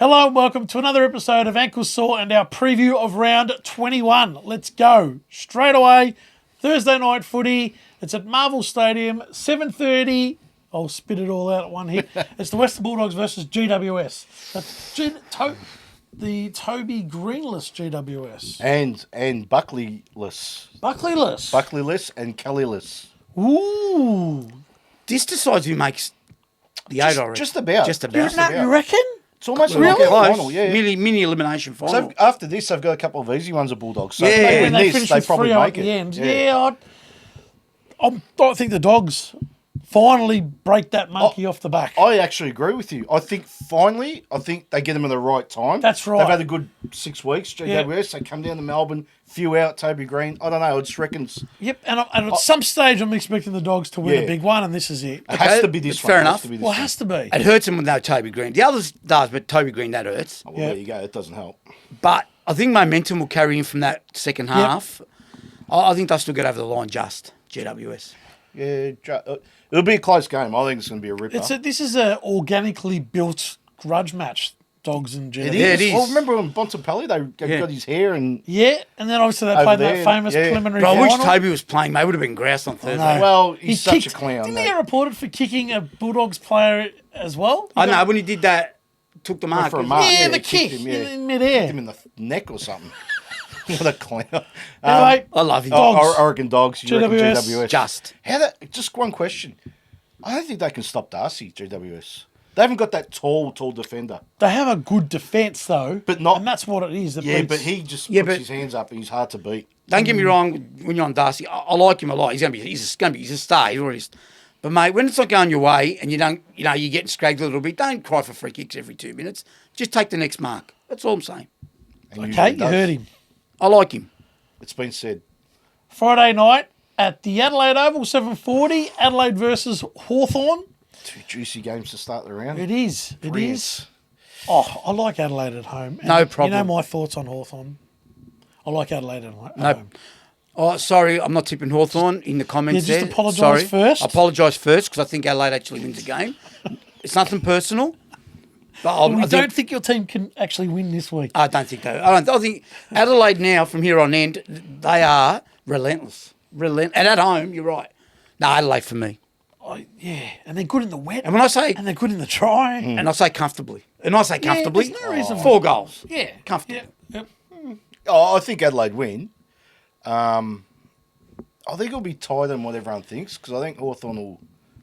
Hello and welcome to another episode of Ankle Sore and our preview of round 21. Let's go. Straight away, Thursday night footy. It's at Marvel Stadium, 7:30. I'll spit it all out at one hit. It's the Western Bulldogs versus GWS. The Toby Greenless GWS. And Buckley-less. Buckley-less. Buckley-less and Kelly-less. Ooh. This decides who makes the eight, I reckon. Just about. You reckon? It's almost Really? like a Close. final, yeah. Mini elimination final. So after this, they've got a couple of easy ones of Bulldogs. So Yeah. if they When win they this, finish they with probably 3-0 make at the it. end. Yeah, I think the Dogs finally break that monkey off the back. I actually agree with you. I think they get them at the right time. That's right. They've had a good 6 weeks, GWS. They come down to Melbourne, few out, Toby Green. I don't know, I just reckon Yep, and at some stage I'm expecting the Dogs to win a Yeah. big one, and this is it. it has to be this It's one. fair It has enough. to be this Well, it one. has to be. It hurts him without Toby Green. The others does, but Toby Green, that hurts. Well, Yeah. there you go. It doesn't help. But I think momentum will carry him from that second half. I think they'll still get over the line just, GWS. Yeah, it'll be a close game. I think it's going to be a ripper. This is a organically built grudge match, Dogs and GWS. Yeah, it is. Well, remember when Bontempelli, they got his hair and... Yeah, and then obviously they Over played there, that famous yeah. preliminary But I wish final. Toby was playing. They would have been groused on Thursday. know. Well, he's such kicked- a clown. Didn't though. he get reported for kicking a Bulldogs player as well? I know, when he did that, took the mark. for a mark. Yeah, Yeah, the he kick kicked him, yeah. in midair. Hit him in the neck or something. What a clown. Anyway, I love him. Dogs. Oregon Dogs, you reckon GWS. GWS. Just. Just one question. I don't think they can stop Darcy, GWS. They haven't got that tall defender. they have a good defence though, But not- and that's what it is. Yeah, beats- but he just Yeah, puts but- his hands up and he's hard to beat. Don't get me wrong, when you're on Darcy, I like him a lot. He's a star. He's already. But mate, when it's not going your way and you're getting scragged a little bit, don't cry for free kicks every 2 minutes. Just take the next mark. That's all I'm saying. And Okay, usually you does. heard him. I like him. It's been said. Friday night at the Adelaide Oval, 7:40. Adelaide versus Hawthorn. 2 juicy games to start the round. It is. It Brilliant. is. Oh, I like Adelaide at home. And No problem. You know my thoughts on Hawthorn. I like Adelaide at home. No. Oh, sorry, I'm not tipping Hawthorn in the comments Yeah, just there. apologise Sorry. first. Apologise first because I think Adelaide actually wins the game. It's nothing personal. But We don't think your team can actually win this week. I don't think so. I think Adelaide now, from here on end, they are relentless. And at home, you're right. No, Adelaide for me. Oh, yeah, and they're good in the wet. And when I say, and they're good in the try. and I say comfortably, there's no reason 4 goals. Yeah, Comfortable. Yeah. Yep. Oh, I think Adelaide win. I think it'll be tighter than what everyone thinks because I think Hawthorn will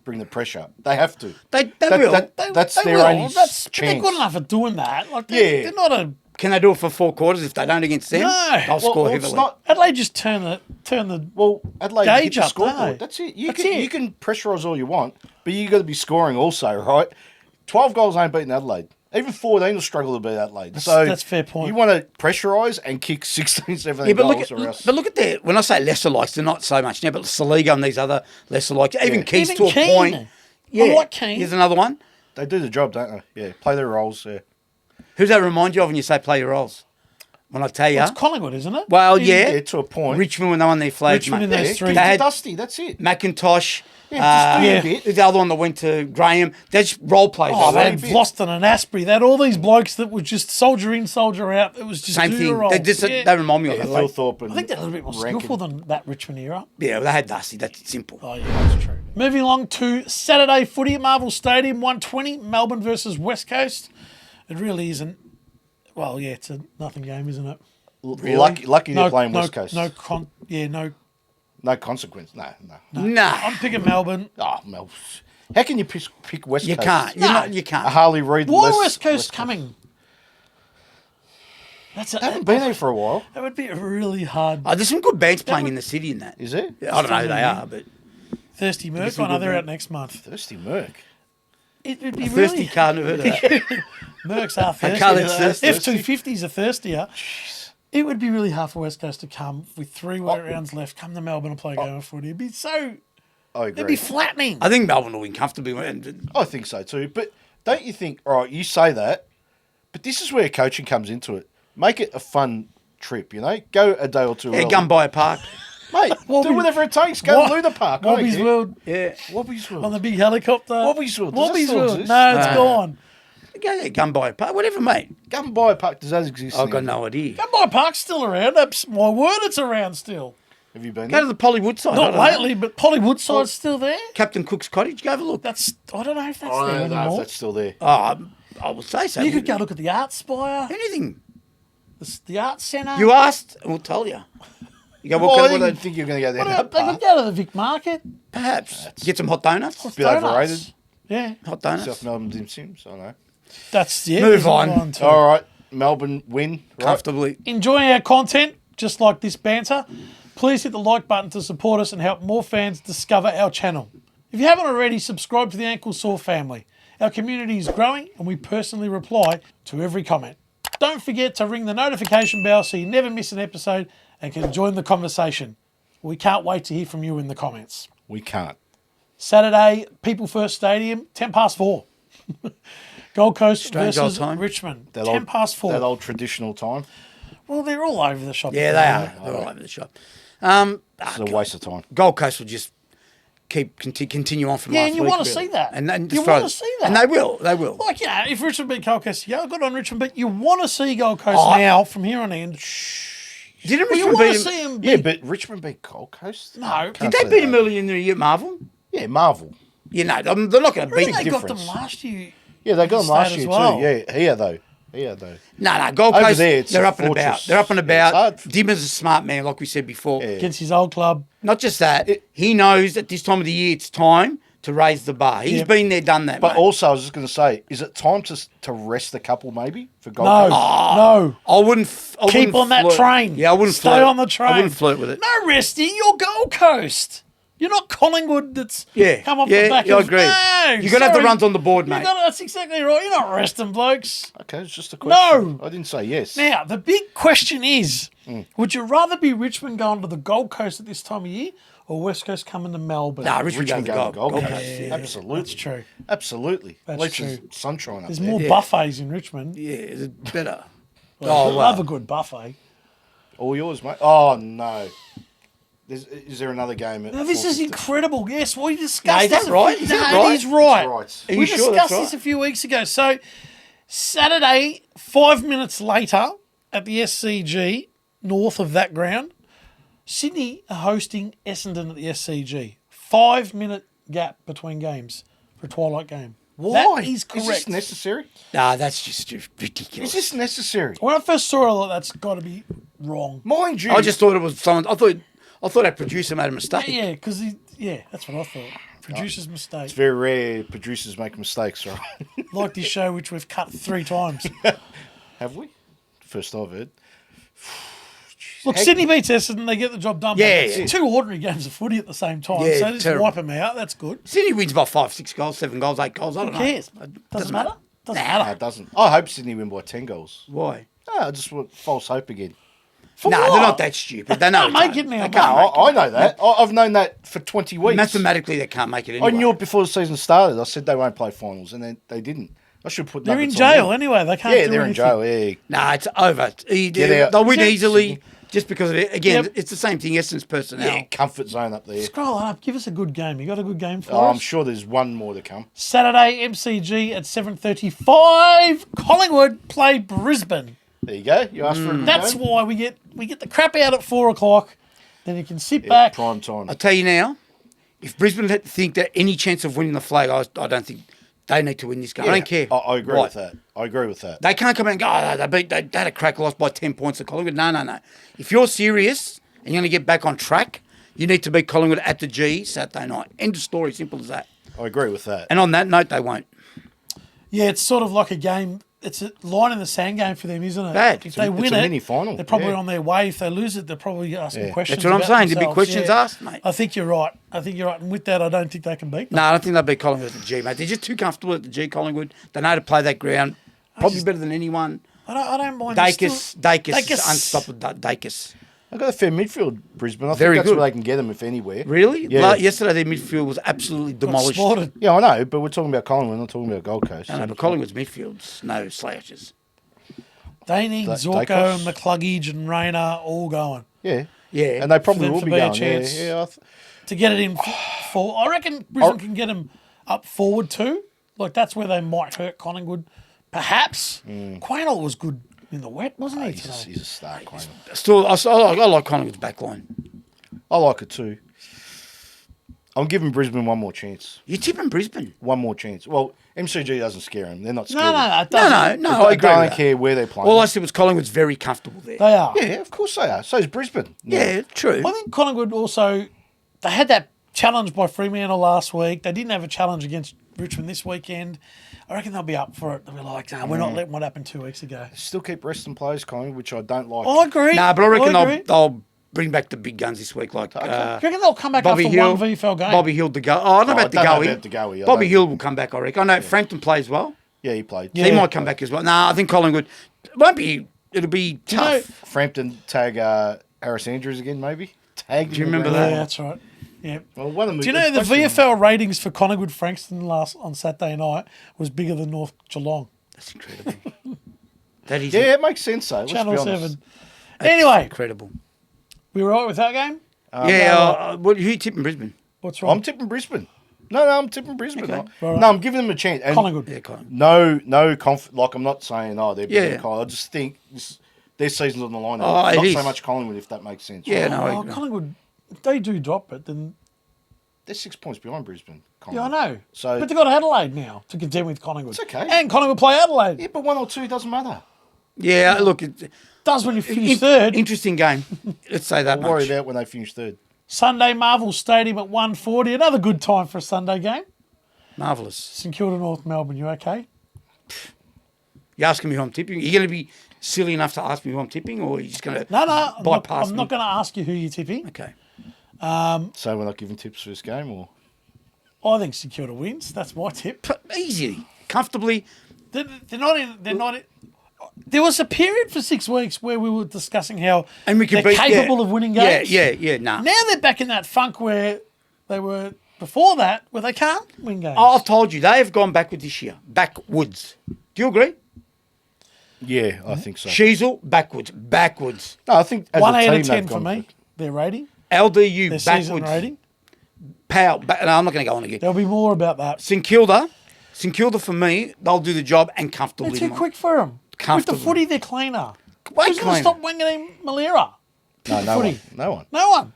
bring the pressure. They have to. They will. That's They their will. only But they're chance. good enough at doing that. Like Yeah. they're not a. Can they do it for 4 quarters if they don't against them? No. They'll score Well, it's heavily. not. Adelaide just turn the. Well, Adelaide Gauge hit the up, scoreboard. no. That's it. That's it. You can pressurise all you want, but you got to be scoring also, right? 12 goals ain't beating Adelaide. Even 14 will struggle to beat Adelaide. That's So a fair point. You want to pressurise and kick 16, 17 Yeah, but goals look, or else. but look at that. When I say lesser likes, they're not so much now, but Saligo and these other lesser likes, even Keys Even to a Keane. point. I like Keane. Here's another one. They do the job, don't they? Yeah, play their roles. Yeah. Who's that remind you of when you say play your roles? When I tell you. It's Collingwood, isn't it? Well, yeah. Yeah, to a point. Richmond when they won their flags, Richmond in mate. those Yeah, three. give They it to had Dusty. That's it. Macintosh. Yeah, just do yeah. a bit. The other one that went to Graham. They're just role players. Oh, they they were. had bit. Vlosten and Asprey. They had all these blokes that would just soldier in, soldier out. It was just Same do the thing. role. They Yeah. remind me of Yeah, that. Phil Like, Thorpe and I think they're a little bit more Rankin. skillful than that Richmond era. yeah, well, they had Dusty. That's simple. Oh, yeah, that's true. Moving along to Saturday footy at Marvel Stadium, 1:20, Melbourne versus West Coast. It really isn't. Well, yeah, it's a nothing game, isn't it? Lucky they're playing West Coast. No consequence. No. Nah, I'm picking Melbourne. Oh, Mel. How can you pick West you Coast? can't. You A can't. Harley Reid. Why West Coast coming? They haven't been there for a while. That would be a really hard. Oh, there's some good bands playing in the city in that. Is there? I don't know who they are, but Thirsty Merc. some I know good they're band. out next month. Thirsty Merc. It would be Thirsty really. can't have heard of that. Mercs are I can't thirsty. let thirsty. F250s are thirstier. It would be really hard for West Coast to come with 3 rounds left. Come to Melbourne and play a game of footy. It'd be so. I It'd agree. be flattening. I think Melbourne will win comfortably. And I think so too. But don't you think, all right, you say that, but this is where coaching comes into it. Make it a fun trip, you know? Go a day or two yeah, early. gun by a park. Mate, do whatever it takes. Go to Luna Park. I don't Wobby's care. World Yeah. Wobby's World. on the big helicopter. Wobby's World. Does that Wobby's still World. exist? No, it's No. gone. Go there, go and buy a puck, whatever, mate. Go and buy a puck. Does that exist? I've got now? no idea. Gunboy Park's still around. That's my word, it's around still. Have you been Go there? to the Polly Woodside. Not lately, but Polly Woodside's still there. Captain Cook's Cottage. Go have a look. I don't know if that's I there don't know if anymore. that's still there. Oh, I would say so. You could go look at the Art Spire, Anything. the Art Centre. You asked, and we'll tell you. You go, Well, I what didn't kind think you were going to go there. What that about, they part. could go to the Vic Market. Perhaps. Get some hot donuts. Bit overrated. Yeah, Hot donuts. South Melbourne Dim Sims, I know. that's yeah. Move there's on. too. All right, Melbourne win. Right? Comfortably. Enjoying our content, just like this banter, please hit the like button to support us and help more fans discover our channel. If you haven't already, subscribe to the Ankle Sore family. Our community is growing and we personally reply to every comment. Don't forget to ring the notification bell so you never miss an episode and can join the conversation. We can't wait to hear from you in the comments. We can't. Saturday, People First Stadium, 4:10. Gold Coast Strange old versus time. Richmond, That 4:10. That old traditional time. Well, they're all over the shop. Yeah, they are. They're all over the shop. It's a waste of time. Gold Coast will just continue on from Yeah, last and you week, want to really. see that. And You just wanna throw- see that. And they will. They will. Like, if Richmond beat Gold Coast, yeah, good on Richmond, but you want to see Gold Coast Oh, now from here on in. Didn't Well, you Richmond want beat to them? see them Yeah, beat. but Richmond beat Gold Coast. No. Can't Did they say beat that. them early in the year, Marvel? Yeah, Marvel. You know, they're not going to beat They them. got them difference. last year. Yeah, they got them last State year as well. too. Yeah, here though. No, Gold Over Coast, there, it's they're a up and about. fortress. They're up and Yeah, about. it's hard. Dimmer's a smart man, like we said before. Yeah. Against his old club. Not just that, he knows at this time of the year it's time to raise the bar. He's Yep. been there, done that. But mate. also, I was just going to say, is it time to rest the couple maybe for Gold No. Coast? No. I wouldn't. Keep wouldn't on that flirt. train. Yeah, I wouldn't Stay flirt. on the train. I wouldn't flirt with it. No resting. You're Gold Coast. You're not Collingwood that's come off the back I of... agree. No, You're gonna have the sorry. runs on the board, mate. That's exactly right. You're not resting, blokes. Okay, it's just a question. No. I didn't say yes. Now, the big question is, would you rather be Richmond going to the Gold Coast at this time of year or West Coast coming to Melbourne? Nah, Richmond Richmond goes go to to Gold Gold Coast. Coast. Yeah, absolutely. That's true. Absolutely. That's At least true. there's sunshine up There's there. more buffets in Richmond. Yeah, it's better. I Oh, love well. a good buffet. All yours, mate. Oh, no. Is there another game? At Now, this is 4:50? incredible. Yes, we No, discussed is that this. right? Is that No, right? it is right. That's Are you We sure discussed that's this right? a few weeks ago. So, Saturday, 5 minutes later, at the SCG, north of that ground, Sydney are hosting Essendon at the SCG. 5-minute gap between games for a twilight game. Why? That is correct. Is this necessary? Nah, that's just ridiculous. Is this necessary? When I first saw it, I thought that's got to be wrong. Mind you, I just thought it was someone. I thought our producer made a mistake. Yeah, because that's what I thought. Producer's mistake. it's very rare producers make mistakes, right? Like this show, which we've cut 3 times. Have we? First I've heard. Look, Sydney beats Essendon, they get the job done. but Yeah, it's yeah. 2 ordinary games of footy at the same time. Yeah, so just terrible. wipe them out. That's good. Sydney wins by 5, 6 goals, 7 goals, 8 goals. I don't Who know. cares? Doesn't matter. Doesn't No, matter. it doesn't. I hope Sydney win by 10 goals. Why? No, I just want false hope again. For No, what? they're not that stupid. They know. Can't they make it now, They mate. can't No, make it. I know that. I've known that for 20 weeks. Mathematically, they can't make it anyway. I knew it before the season started. I said they won't play finals, and then they didn't. I should put They're in nuggets on jail them. anyway. They can't Yeah, do they're in anything. jail. Yeah. Nah, it's over. Get out. They'll win Is it- easily just because of it. Again, Yep. it's the same thing. Essence personnel. Yeah, comfort zone up there. Scroll up. Give us a good game. You got a good game for Oh, us? I'm sure there's one more to come. Saturday, MCG at 7:35. Collingwood play Brisbane. There you go. You asked for a good That's game. why we get the crap out at 4 o'clock. Then you can sit Yeah, back. prime time. I'll tell you now, if Brisbane think that any chance of winning the flag, I don't think they need to win this game. I don't care. I agree Right. with that. I agree with that. They can't come out and go, they had a crack loss by 10 points at Collingwood. No. If you're serious and you're going to get back on track, you need to beat Collingwood at the G Saturday night. End of story. Simple as that. I agree with that. And on that note, they won't. Yeah, it's sort of like a game. It's a line in the sand game for them, isn't it? Bad. If they It's win a it, mini-final, they're probably yeah. on their way. If they lose it, they're probably asking Yeah. questions. That's what I'm about saying. There'll be themselves. questions Yeah. asked, mate. I think you're right. And with that, I don't think they can beat them. No, I don't think they'll beat Collingwood at the G, mate. They're just too comfortable at the G, Collingwood. They know how to play that ground. Probably better than anyone. I don't mind. Dacus, Dacus. unstoppable Dacus. I've got a fair midfield, Brisbane. I Very think that's good. where they can get them, if anywhere. Really? Yeah. Yesterday, their midfield was absolutely demolished. Slaughtered. Yeah, I know, but we're talking about Collingwood, not talking about Gold Coast. I know, but Collingwood's midfield's no slashes. They need Zorko Dacos. and McCluggage and Rayner all going Yeah. Yeah. And they probably them will to be be a going. Yeah, chance. yeah. to get it in for. I reckon Brisbane can get them up forward too. Like that's where they might hurt Collingwood perhaps. Quaynor was good in the wet, wasn't he? Today? He's a star, Quaynor. Still, I like Collingwood's back line. I like it too. I'm giving Brisbane one more chance. You're tipping Brisbane. One more chance. Well, MCG doesn't scare them. They're not scared. No, it doesn't. No, I agree. They with don't that. care where they're playing. All I said was Collingwood's very comfortable there. They are. Yeah, of course they are. So is Brisbane. Yeah, true. I think Collingwood also, they had that challenge by Fremantle last week. They didn't have a challenge against Richmond this weekend. I reckon they'll be up for it. They'll be like, we're not letting what happened 2 weeks ago. Still keep resting players, Collingwood, which I don't like. I agree. Nah, but I reckon agree. they'll bring back the big guns this week, like Do you reckon they'll come back Bobby after Hill, one VFL game? Bobby Hill to go. Oh, I don't know about the I don't know Goey. about the Goey. I Bobby don't- Hill will come back, I reckon. I know Frampton plays well. Yeah, he played. Yeah. He might come back as well. Nah, I think Collingwood won't be. It'll be you know- tough. Frampton tag Harris Andrews again, maybe. Tag. Do you remember Yeah, that? that's right. Yeah. Well, one of them. Do you know the VFL ratings for Collingwood Frankston on Saturday night was bigger than North Geelong? That's incredible. That is Yeah, it makes sense though. Let's Channel be honest. 7. Anyway, incredible. we were all right with that game? Who you tipping Brisbane? What's wrong? I'm tipping Brisbane. No, I'm tipping Brisbane. Okay. No, I'm giving them a chance. And Collingwood. Yeah, Collingwood. No, like I'm not saying, they're better than Yeah. Collingwood. I just think their season's on the line. Oh, it Not is. so much Collingwood, if that makes sense. Yeah, no, I Oh, agree. Collingwood, if they do drop it, then They're 6 points behind Brisbane. yeah, I Collingwood. know. So But they've got Adelaide now to contend with Collingwood. It's okay. And Collingwood play Adelaide. yeah, but 1 or 2 doesn't matter. Yeah, look, Does when you finish third. Interesting game. Let's say that Don't worry much. about when they finish third. Sunday, Marvel Stadium at 1:40. Another good time for a Sunday game. Marvellous. St Kilda, North Melbourne. You okay? You asking me who I'm tipping? Are you going to be silly enough to ask me who I'm tipping, or are you just going to No, I'm bypass not me? going to ask you who you're tipping. Okay. So we're not giving tips for this game, or I think St Kilda wins. That's my tip. Easy. Comfortably. They're not in. They're not in. There was a period for 6 weeks where we were discussing how And we could they're beat, capable yeah. of winning games. Yeah, nah. Now they're back in that funk where they were before that, where they can't win games. I've told you, they have gone backward this year. Backwards. Do you agree? yeah, I think so. Sheasel, backwards. No, I think as 1 a out team of 10 they've for gone me. Their rating, LDU, their season backwards. rating. Pow. No, I'm not going to go on again. There'll be more about that. St Kilda for me, they'll do the job and comfortably. They're too quick for them. With the Comfortably. footy, they're cleaner. Way Who's going to cleaner. stop Wanganeen Malera? No, no Footy. one. No one. No one.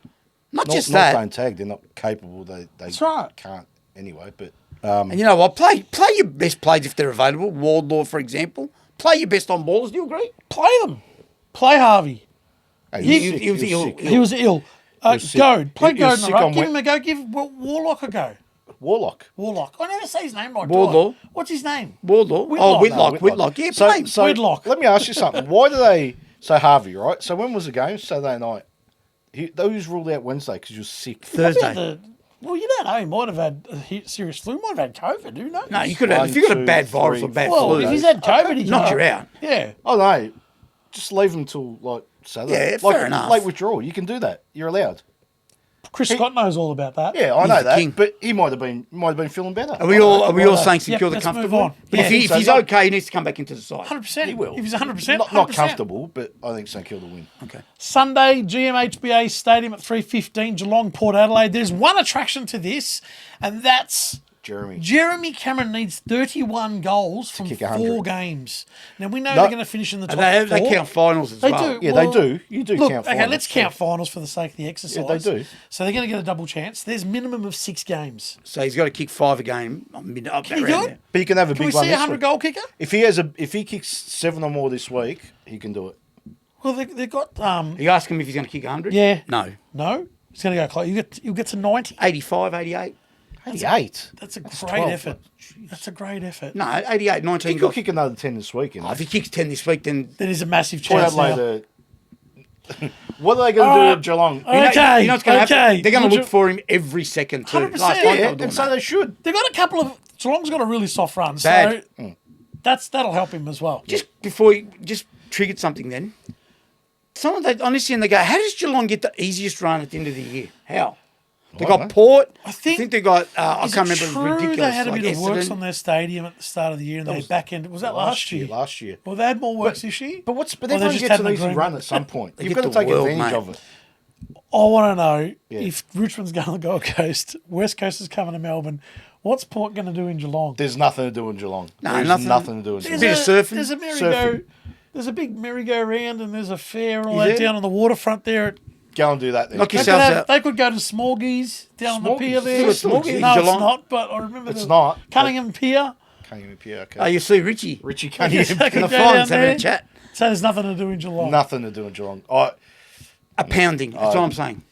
Not Not just not that. don't tag. They're not capable. They That's right. can't anyway. But And you know what? Play your best plays if they're available. Wardlaw, for example. Play your best on ballers. Do you agree? Play them. Play Harvey. hey, He was ill. sick. He was ill. was sick. Goad. Play He was Goad in a sick row. on Give Wed- him a go. Give Warlock a go. Warlock. Warlock. I never say his name right. do Wardlaw. I? What's his name? Wardlaw. Whitlock. Oh, Whitlock. No, Whitlock. Yeah, So, play. so Whitlock. let me ask you something. Why do they? So Harvey, right? So when was the game? Saturday night. They was ruled out Wednesday because he was sick. Thursday. Well, you don't know. He might have had a serious flu. He might have had COVID. Who knows? No, you could have. If you got a 1, bad 2, virus 3, or bad Well, flu, if he's had COVID, he knock can't. you out. Yeah. Oh no, just leave him till like Saturday. Yeah, like, fair enough. Late withdrawal. You can do that. You're allowed. Chris Scott knows all about that. Yeah, I He's know the that. king. But he might have been feeling better. Are we all Righto. saying St Yep, Kilda let's move comfortable? on. But Yeah. if he's So- okay, he needs to come back into the side. 100%. He will. If he's 100%. Not 100%. comfortable, but I think St Kilda win. Okay. Sunday, GMHBA Stadium at 3:15, Geelong, Port Adelaide. There's one attraction to this, and that's Jeremy. Jeremy Cameron needs 31 goals from kick 4 100. games. Now, we know No. they're going to finish in the top They 4. count finals as They well. do. Yeah, Well, they do. You do Look, count okay, finals, let's so- count finals for the sake of the exercise. Yeah, they do. So they're going to get a double chance. There's minimum of 6 games. So he's got to kick 5 a game. Can he do it? But you can have a Can we big one see a this 100 week. goal kicker? If he kicks 7 or more this week, he can do it. Well, they've got Are you asking him if he's going to kick 100? Yeah. No. no. It's going to go close. You'll get to 90. 85, 88? 88. That's a great 12. effort. That's a great effort. No, 88, 19 He could goals. kick another 10 this week. You know? If he kicks 10 this week, then That is a massive Port chance now. Adelaide, what are they going to do at Geelong? Okay, you know what's going to okay. happen? They're going Would to you- look for him every second too. 100%, Last night they Yeah, were doing and so that. they should. They've got a couple of... Geelong's got a really soft run. Bad. So that'll help him as well. Just before you just triggered something then. Some of they honestly and they go, how does Geelong get the easiest run at the end of the year? How? They got know. Port. I think- they got I Is can't it remember, true ridiculous. they had a like bit of works Essendon. on their stadium at the start of the year and they back end... Was that last year? Last year. Well, they had more works this year? But Or they everyone just gets had an an easy agreement? run at some point. You've get got to the take world, advantage mate. of it. I want to know Yeah. if Richmond's going to the Gold Coast, West Coast is coming to Melbourne, What's Port going to do in Geelong? There's nothing to do in Geelong. No, There's nothing. nothing to do in There's Geelong. bit of surfing. There's a merry-go. Surfing. There's a big merry-go-round and there's a fair and all Is that there? down on the waterfront there. Go and do that then. Knock They could, yourselves have, out. they could go to Smorgies down on the pier Smorgies? there. Still a Smorgies in No, it's Geelong? not, but I remember It's the not. Cunningham Pier. Can't even appear. Okay. Oh, you see Richie. Richie I can't guess even I could In the go down fines having there. a chat. So there's nothing to do in Geelong. Nothing to do in Geelong. A pounding. That's what I'm saying.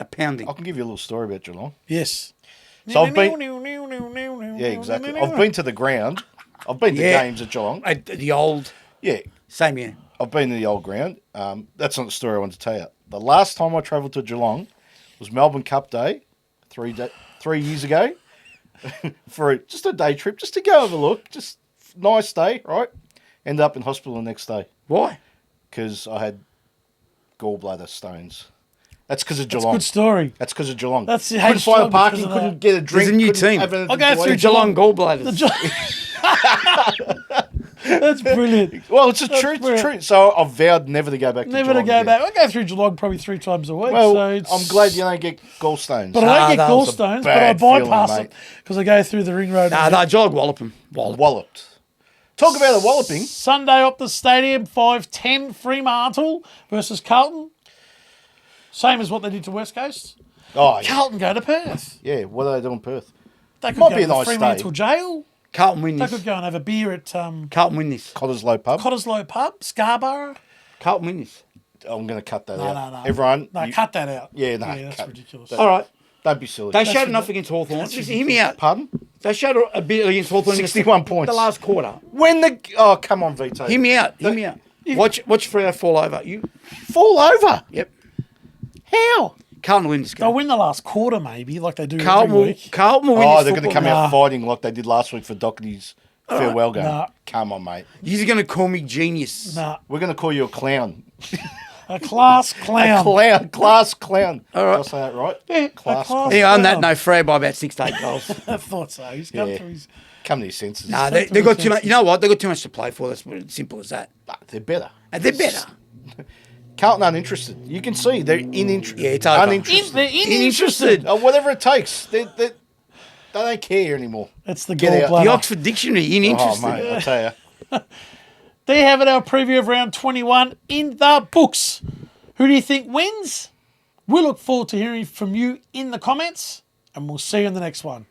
A pounding. I can give you a little story about Geelong. Yes. So I've been. Yeah, exactly. I've been to the ground. I've been to Yeah. games at Geelong. The old. Yeah, Same here. I've been to the old ground. That's not the story I wanted to tell you. The last time I travelled to Geelong was Melbourne Cup Day, 3 years ago, for just a day trip, just to go have a look. Just nice day, right? Ended up in hospital the next day Why? because I had gallbladder stones. That's because of That's a Geelong. good story. That's because of Geelong. That's the couldn't H find job parking, because of couldn't that. get a drink. There's a new couldn't team. have anything I'll to go eat. through Geelong The gallbladders. That's brilliant. Well, it's a That's truth. brilliant. Truth. So I've vowed never to go back to Never to Geelong go again. back. I go through Geelong probably 3 times a week. Well, so it's, I'm glad you don't get gallstones. But I don't get that was a gallstones, but I bad feeling, bypass mate. it because I go through the ring road. Nah, Geelong wallop him. Wallop. Walloped. Talk about the walloping. Sunday Optus Stadium, 5:10 Fremantle versus Carlton. Same as what they did to West Coast. Oh, yeah. Carlton go to Perth. Yeah, what are they doing in Perth? They could Might go be a to nice Fremantle day. jail. Carlton win They this. could go and have a beer at Carlton win this. Cottesloe Pub. Cottesloe Pub, Scarborough. Carlton win this. I'm going to cut that No, out. no, no. Everyone, No, you- cut that out. Yeah, no, that's cut. ridiculous. That- All right. don't be silly. They showed ridiculous. enough against Hawthorn. Just hear me out. Pardon? They showed a bit against Hawthorn. 61 points. The last quarter. When the... Oh, come on, Vito. Hear me out. Hear me out. Watch Freo fall over. You. Fall over. Yep. How? Carlton win this They'll game. win the last quarter, maybe, like they do Carlton every will, week. Carlton will win Oh, this they're going to football come out Nah. fighting like they did last week for Doherty's farewell game. Nah. Come on, mate. He's going to call me genius. Nah, We're going to call you a clown. a class clown. Clown. Class clown. All right. Did I say that right? Yeah, Class a class clown. Anyway, on that clown. note, Freo by about 6 to 8 goals. I thought so. He's come Yeah. through his... Come to your senses. Nah, they got too much. You know what? They got too much to play for. That's simple as that. Nah, they're better. And they're better. Carlton uninterested. You can see they're uninterested. Yeah, it's over. Uninterested. They're uninterested. Whatever it takes. They don't care anymore. It's the Get out. gallbladder. The Oxford Dictionary, uninterested. Oh, mate, I tell you. There you have it, our preview of round 21 in the books. Who do you think wins? We look forward to hearing from you in the comments, and we'll see you in the next one.